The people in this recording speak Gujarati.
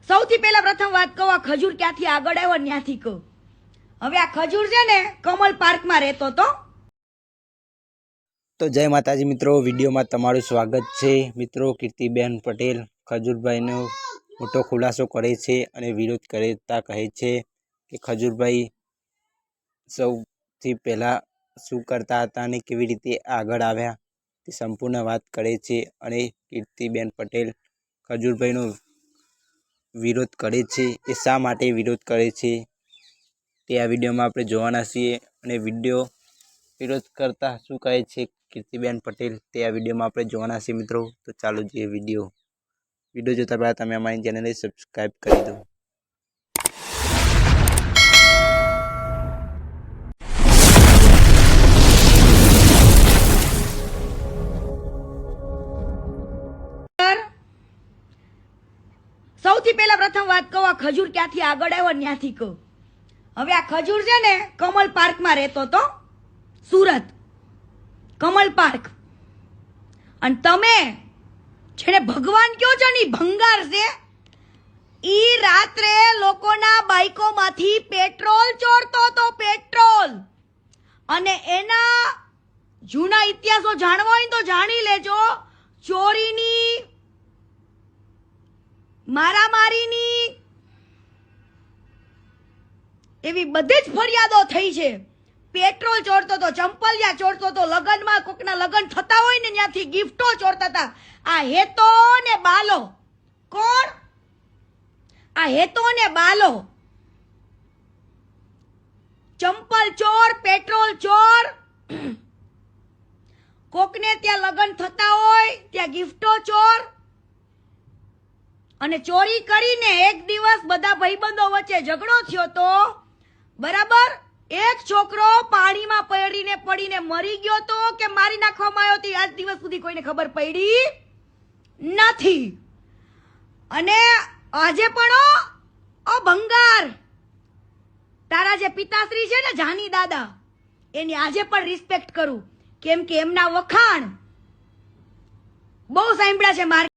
સૌથી પહેલા પ્રથમ વાત કહું, આ ખજૂર ક્યાંથી આગળ આવ્યો ત્યાંથી કહું. હવે આ ખજૂર છે ને કમલ પાર્કમાં રહેતો તો. તો જય માતાજી મિત્રો, વિડીયોમાં તમારું સ્વાગત છે. મિત્રો, કીર્તિબેન પટેલ ખજૂરભાઈનો મોટો ખુલાસો કરે છે અને વિરોધ કરતા કહે છે કે ખજૂરભાઈ સૌથી પહેલાં શું કરતા હતા અને કેવી રીતે આગળ આવ્યા તે સંપૂર્ણ વાત કરે છે. અને કીર્તિબેન પટેલ ખજૂરભાઈનો વિરોધ કરે છે. એ શા માટે વિરોધ કરે છે તે આ વિડીયોમાં આપણે જોવાના છીએ. અને વિરોધ કરતા શું કહે છે કીર્તિબેન પટેલ તે આ વિડીયોમાં આપણે જોવાના છીએ મિત્રો. તો ચાલો જોઈએ વિડીયો જોતા પહેલાં તમે અમારી ચેનલને સબસ્ક્રાઈબ કરી દો. સૌથી પહેલા પ્રથમ વાત કહું, આ ખજૂર ક્યાંથી આગળ આવ્યો ત્યાંથી કહું. હવે આ ખજૂર છે ને કમલ પાર્કમાં રહેતો તો, સુરત કમલ પાર્ક. અને તમે જેને ભગવાન કયો છો ને ભંગાર છે, ઈ રાત્રે લોકોના બાઈકોમાંથી પેટ્રોલ ચોરતો તો, પેટ્રોલ. અને એના જૂના ઇતિહાસો જાણવા હોય તો જાણી લેજો. ચોરીની, મારામારીની એવી બધી જ ફરિયાદો થઈ છે. પેટ્રોલ ચોરતો તો, ચંપલિયા ચોરતો તો, લગનમાં કોકના લગન થતા હોય ને ત્યાંથી ગિફ્ટો ચોરતા હતા. આ હેતો ને બાલો. કોણ? આ હેતો ને બાલો. ચંપલ ચોર, પેટ્રોલ ચોર. કોકને ત્યાં લગન થતા હોય ત્યાં ગિફ્ટો ચોર. અને ચોરી કરીને એક દિવસ બધા ભાઈબંધો વચ્ચે ઝઘડો થયો તો, બરાબર, એક છોકરો પાણીમાં પડીને મરી ગયો તો કે મારી નાખવામાં આવ્યો તો આજ દિવસ સુધી કોઈને ખબર પડી નથી. અને આજે પણ ઓ ભંગાર, તારા જે પિતાશ્રી છે ને જાની દાદા, એની આજે પણ રિસ્પેક્ટ કરું, કેમ કે એમના વખાણ બહુ સાંભળ્યા છે મારે.